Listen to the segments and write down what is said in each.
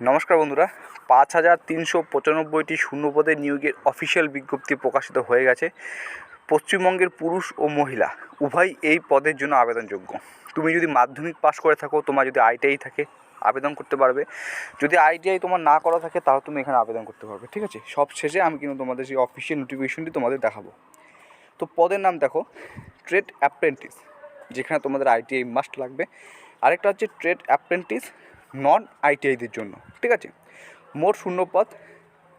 নমস্কার বন্ধুরা, 5395টি শূন্যপদে নিয়োগের অফিসিয়াল বিজ্ঞপ্তি প্রকাশিত হয়ে গেছে। পশ্চিমবঙ্গের পুরুষ ও মহিলা উভয় এই পদের জন্য আবেদনযোগ্য। তুমি যদি মাধ্যমিক পাস করে থাকো, তোমার যদি আইটিআই থাকে আবেদন করতে পারবে। যদি আইটিআই তোমার না করা থাকে তাহলে তুমি এখানে আবেদন করতে পারবে। ঠিক আছে, সব শেষে আমি কিন্তু তোমাদের সেই অফিসিয়াল নোটিফিকেশনটি তোমাদের দেখাবো। তো পদের নাম দেখো, ট্রেড অ্যাপ্রেন্টিস, যেখানে তোমাদের আইটিআই মাস্ট লাগবে। আরেকটা হচ্ছে ট্রেড অ্যাপ্রেন্টিস নন আইটিআইদের জন্য। ঠিক আছে, মোট শূন্যপদ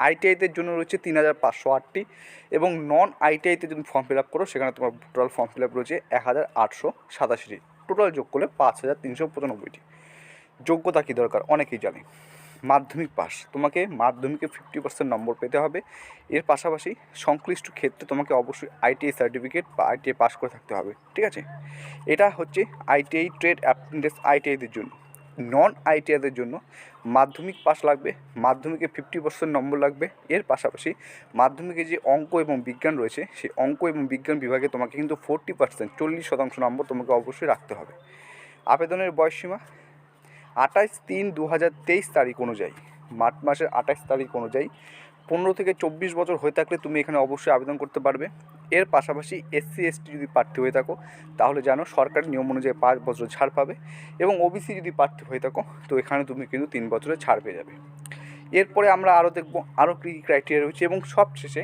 আইটিআইদের জন্য রয়েছে 3508টি এবং নন আইটিআইতে যদি ফর্ম ফিল আপ করো সেখানে তোমার টোটাল ফর্ম ফিল আপ রয়েছে 1887টি। টোটাল যোগ করলে 5395টি। যোগ্যতা কী দরকার অনেকেই জানে, মাধ্যমিক পাস। তোমাকে মাধ্যমিকে 50% নম্বর পেতে হবে। এর পাশাপাশি সংশ্লিষ্ট ক্ষেত্রে তোমাকে অবশ্যই আইটিআই সার্টিফিকেট বা আইটিআই পাস করে থাকতে হবে। ঠিক আছে, এটা হচ্ছে আইটিআই ট্রেড অ্যাপ্রেন্টিস আইটিআইদের জন্য। নন আইটিআইদের জন্য মাধ্যমিক পাস লাগবে, মাধ্যমিকে 50% নম্বর লাগবে। এর পাশাপাশি মাধ্যমিকে যে অঙ্ক এবং বিজ্ঞান রয়েছে সেই অঙ্ক এবং বিজ্ঞান বিভাগে তোমাকে কিন্তু 40% 40% নম্বর তোমাকে অবশ্যই রাখতে হবে। আবেদনের বয়সসীমা 28/3/2023 তারিখ অনুযায়ী, মার্চ মাসের 28 তারিখ অনুযায়ী 15 থেকে 24 বছর হয়ে থাকলে তুমি এখানে অবশ্যই আবেদন করতে পারবে। এর পাশাপাশি এসসি এসটি যদি প্রার্থী হয়ে থাকো তাহলে জানো সরকারি নিয়ম অনুযায়ী 5 বছর ছাড় পাবে, এবং ওবিসি যদি প্রার্থী হয়ে থাকো তো এখানে তুমি কিন্তু 3 বছরের ছাড় পেয়ে যাবে। এরপরে আমরা আরও দেখব আরও কী ক্রাইটেরিয়া রয়েছে, এবং সবশেষে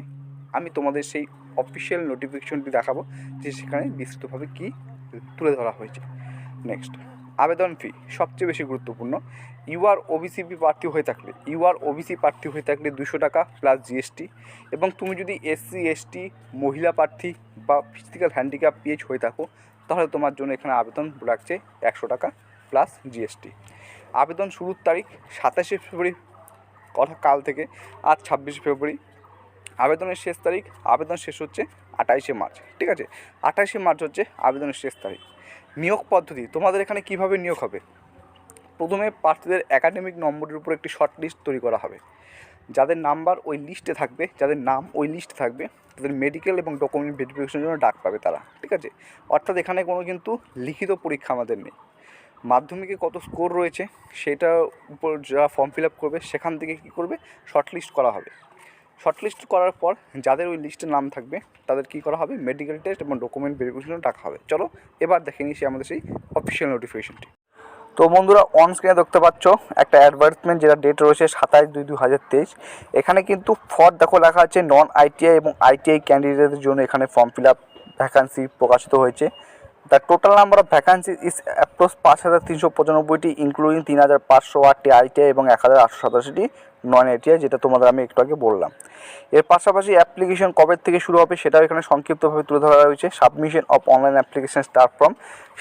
আমি তোমাদের সেই অফিসিয়াল নোটিফিকেশনটি দেখাবো যে সেখানে বিস্তৃতভাবে কী তুলে ধরা হয়েছে। নেক্সট, আবেদন ফি সবচেয়ে বেশি গুরুত্বপূর্ণ। ওবিসি প্রার্থী হয়ে থাকলে 200 টাকা প্লাস জিএসটি, এবং তুমি যদি এসসি এসটি মহিলা প্রার্থী বা ফিজিক্যাল হ্যান্ডিক্যাপ পিএইচ হয়ে থাকো তাহলে তোমার জন্য এখানে আবেদন রাখছে 100 টাকা প্লাস জিএসটি। আবেদন শুরুর তারিখ 27শে ফেব্রুয়ারি কথা কাল থেকে আজ 26শে ফেব্রুয়ারি। আবেদনের শেষ তারিখ, আবেদন শেষ হচ্ছে 28শে মার্চ। ঠিক আছে, 28শে মার্চ হচ্ছে আবেদনের শেষ তারিখ। নিয়োগ পদ্ধতি তোমাদের এখানে কিভাবে নিয়োগ হবে, প্রথমে প্রার্থীদের একাডেমিক নম্বরের উপর একটি শর্ট লিস্ট তৈরি করা হবে। যাদের নাম্বার ওই লিস্টে থাকবে, যাদের নাম ওই লিস্টে থাকবে, তাদের মেডিকেল এবং ডকুমেন্ট ভেরিফিকেশনের জন্য ডাক পাবে তারা। ঠিক আছে, অর্থাৎ এখানে কোনো কিন্তু লিখিত পরীক্ষা আমাদের নেই। মাধ্যমিকে কত স্কোর রয়েছে সেটার উপর যারা ফর্ম ফিল আপ করবে সেখান থেকে কী করবে, শর্ট লিস্ট করা হবে। শর্ট লিস্ট করার পর যাদের ওই লিস্টে নাম থাকবে তাদের কী করা হবে, মেডিকেল টেস্ট এবং ডকুমেন্ট ভেরিফিকেশন ডাকা হবে। চলো এবার দেখে নিই আমাদের সেই অফিসিয়াল নোটিফিকেশনটি। তো বন্ধুরা, অন স্ক্রিনে দেখতে পাচ্ছ একটা অ্যাডভার্টাইজমেন্ট, যেটা ডেট রয়েছে 27/2/2023। এখানে কিন্তু দেখো লেখা আছে নন আইটিআই এবং আইটিআই ক্যান্ডিডেটদের জন্য এখানে ফর্ম ফিল আপ ভ্যাকান্সি প্রকাশিত হয়েছে। The total number of vacancy is approx 5395টি, ইনক্লুডিং 3508টি আইটিআই এবং 1887টি নন আইটিআই, যেটা তোমাদের আমি একটু আগে বললাম। এর পাশাপাশি অ্যাপ্লিকেশন কবে থেকে শুরু হবে সেটাও এখানে সংক্ষিপ্তভাবে তুলে ধরা রয়েছে। Submission of online application start from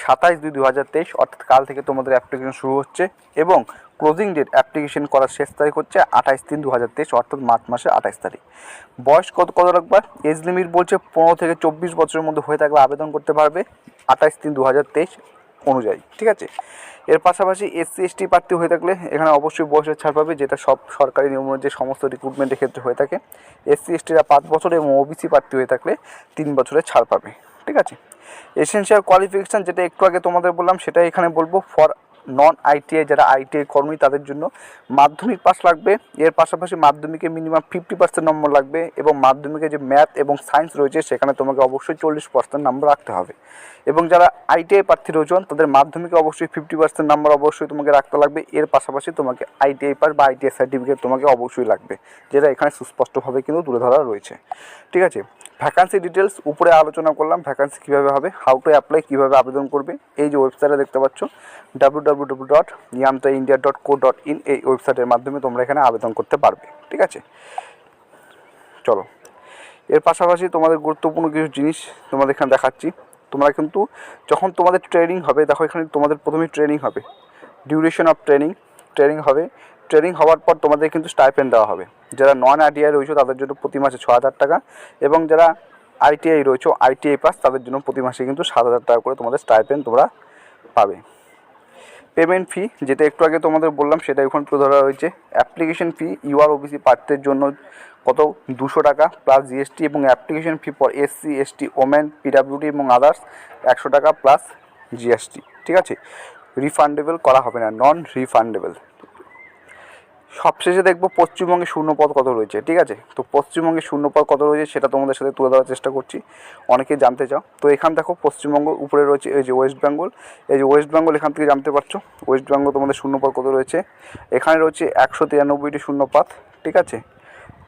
27/2/2023, অর্থাৎ কাল থেকে তোমাদের অ্যাপ্লিকেশন শুরু হচ্ছে, এবং ক্লোজিং ডেট অ্যাপ্লিকেশন করার শেষ তারিখ হচ্ছে 28/3/2023, অর্থাৎ মার্চ মাসের 28 তারিখ। বয়স কত রাখবার, এজ লিমিট বলছে 15 থেকে 24 বছরের মধ্যে হয়ে থাকলে আবেদন করতে পারবে 28/3/2023 অনুযায়ী। ঠিক আছে, এর পাশাপাশি এসসি এসটি প্রার্থী হয়ে থাকলে এখানে অবশ্যই বয়সের ছাড় পাবে, যেটা সব সরকারি নিয়ম অনুযায়ী সমস্ত রিক্রুটমেন্টের ক্ষেত্রে হয়ে থাকে। এসসি এসটিরা 5 বছর এবং ওবিসি প্রার্থী হয়ে থাকলে 3 বছরের ছাড় পাবে। ঠিক আছে, এসেনশিয়াল কোয়ালিফিকেশান যেটা একটু আগে তোমাদের বললাম সেটাই এখানে বলবো। ফর নন আইটিআই যারা আইটিআই কর্মী তাদের জন্য মাধ্যমিক পাস লাগবে। এর পাশাপাশি মাধ্যমিকে মিনিমাম 50% নম্বর লাগবে, এবং মাধ্যমিকে যে ম্যাথ এবং সায়েন্স রয়েছে সেখানে তোমাকে অবশ্যই 40% নম্বর রাখতে হবে। এবং যারা আইটিআই প্রার্থী রয়েছেন তাদের মাধ্যমিকে অবশ্যই 50% নম্বর অবশ্যই তোমাকে রাখতে লাগবে। এর পাশাপাশি তোমাকে আইটিআই পাস বা আইটিআই সার্টিফিকেট তোমাকে অবশ্যই লাগবে, যেটা এখানে সুস্পষ্টভাবে কিন্তু তুলে ধরা রয়েছে। ঠিক আছে, ভ্যাকান্সি ডিটেলস উপরে আলোচনা করলাম, ভ্যাকান্সি কীভাবে হবে, হাউ টু অ্যাপ্লাই, কীভাবে আবেদন করবে। এই যে ওয়েবসাইটে দেখতে পাচ্ছ www.yantraindia.co.in, এই ওয়েবসাইটের মাধ্যমে তোমরা এখানে আবেদন করতে পারবে। ঠিক আছে, চলো এর পাশাপাশি তোমাদের গুরুত্বপূর্ণ কিছু জিনিস তোমাদের এখানে দেখাচ্ছি। তোমরা কিন্তু যখন তোমাদের ট্রেনিং হবে, দেখো এখানে তোমাদের প্রথমেই ট্রেনিং হবে, ডিউরেশন অফ ট্রেনিং হবে। ট্রেনিং হওয়ার পর তোমাদের কিন্তু স্টাইপেন্ড দেওয়া হবে। যারা নন আইটিআই রয়েছে তাদের জন্য প্রতি মাসে 6000 টাকা, এবং যারা আইটিআই রয়েছে আইটিআই পাস তাদের জন্য প্রতি মাসে কিন্তু 7000 টাকা করে তোমাদের স্টাইপেন্ড তোমরা পাবে। পেমেন্ট ফি যেটা একটু আগে তোমাদের বললাম সেটা এখন তুলে ধরা হয়েছে। অ্যাপ্লিকেশন ফি ওবিসি প্রার্থীদের জন্য কত, 200 টাকা প্লাস জিএসটি, এবং application fee for SC ST women PWD এবং আদার্স 100 টাকা প্লাস জিএসটি। ঠিক আছে, রিফান্ডেবল করা হবে না, নন রিফান্ডেবল। সবশেষে দেখবো পশ্চিমবঙ্গে শূন্যপদ কত রয়েছে, ঠিক আছে। তো পশ্চিমবঙ্গে শূন্যপদ কত রয়েছে সেটা তোমাদের সাথে তুলে ধরার চেষ্টা করছি, অনেকেই জানতে চাও। তো এখান দেখো পশ্চিমবঙ্গ উপরে রয়েছে এই যে ওয়েস্ট বেঙ্গল, এই যে ওয়েস্ট বেঙ্গল এখান থেকে জানতে পারছো ওয়েস্ট বেঙ্গল তোমাদের শূন্যপদ কত রয়েছে। এখানে রয়েছে 193টি শূন্যপদ, ঠিক আছে।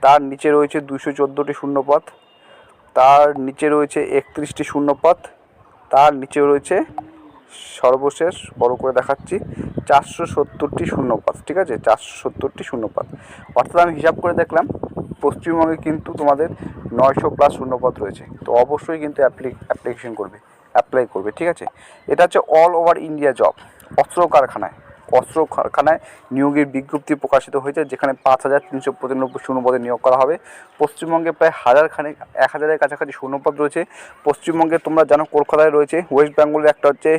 তার নিচে রয়েছে 214টি শূন্যপদ, তার নিচে রয়েছে 31টি শূন্যপদ, তার নিচে রয়েছে সর্বশেষ বড় করে দেখাচ্ছি 470টি শূন্যপদ, ঠিক আছে, 470টি শূন্যপদ। অর্থাৎ আমি হিসাব করে দেখলাম পশ্চিমবঙ্গে কিন্তু তোমাদের 900+ শূন্যপদ রয়েছে। তো অবশ্যই কিন্তু অ্যাপ্লাই করবে, ঠিক আছে। এটা হচ্ছে অল ওভার ইন্ডিয়া জব। অস্ত্র কারখানায় নিয়োগের বিজ্ঞপ্তি প্রকাশিত হয়েছে, যেখানে 5395 শূন্যপদে নিয়োগ করা হবে। পশ্চিমবঙ্গে প্রায় 1000-এর কাছাকাছি শূন্যপদ রয়েছে। পশ্চিমবঙ্গে তোমরা জানো কলকাতায় রয়েছে, ওয়েস্ট বেঙ্গলের একটা হচ্ছে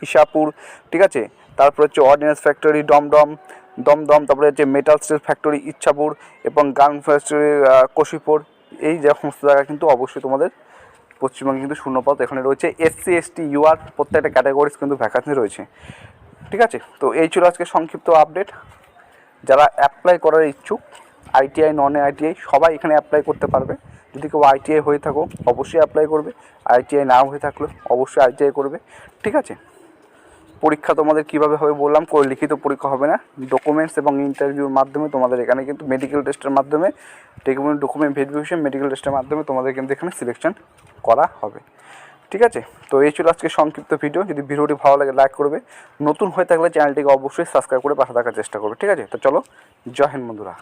ইসাপুর, ঠিক আছে। তারপর হচ্ছে অর্ডিন্যান্স ফ্যাক্টরি দমদম, তারপরে হচ্ছে মেটাল স্টিল ফ্যাক্টরি ইচ্ছাপুর এবং গান ফ্যাক্টরি কশিপুর। এই যে সমস্ত জায়গা কিন্তু অবশ্যই তোমাদের পশ্চিমবঙ্গে কিন্তু শূন্যপদ এখানে রয়েছে। SC ST UR প্রত্যেকটা ক্যাটাগরিজ কিন্তু ভ্যাকান্সি রয়েছে, ঠিক আছে। তো এই ছিল আজকে সংক্ষিপ্ত আপডেট। যারা অ্যাপ্লাই করার ইচ্ছুক, ITI নন ITI সবাই এখানে অ্যাপ্লাই করতে পারবে। যদি কেউ ITI হয়ে থাকো অবশ্যই অ্যাপ্লাই করবে, ITI নাও হয়ে থাকলে অবশ্যই ITI করবে, ঠিক আছে। পরীক্ষা তোমাদের কীভাবে হবে বললাম, কোনো লিখিত পরীক্ষা হবে না, ডকুমেন্টস এবং ইন্টারভিউর মাধ্যমে তোমাদের এখানে কিন্তু মেডিকেল টেস্টের মাধ্যমে ডকুমেন্ট ভেরিফিকেশন মেডিকেল টেস্টের মাধ্যমে তোমাদের কিন্তু এখানে সিলেকশন করা হবে, ঠিক আছে। তো এই ছিল আজকে সংক্ষিপ্ত ভিডিও। যদি ভিডিওটি ভালো লাগে লাইক করবে, নতুন হয়ে থাকলে চ্যানেলটিকে অবশ্যই সাবস্ক্রাইব করে পাশে থাকার চেষ্টা করবে, ঠিক আছে। তো চলো, জয় হিন্দ বন্ধুরা।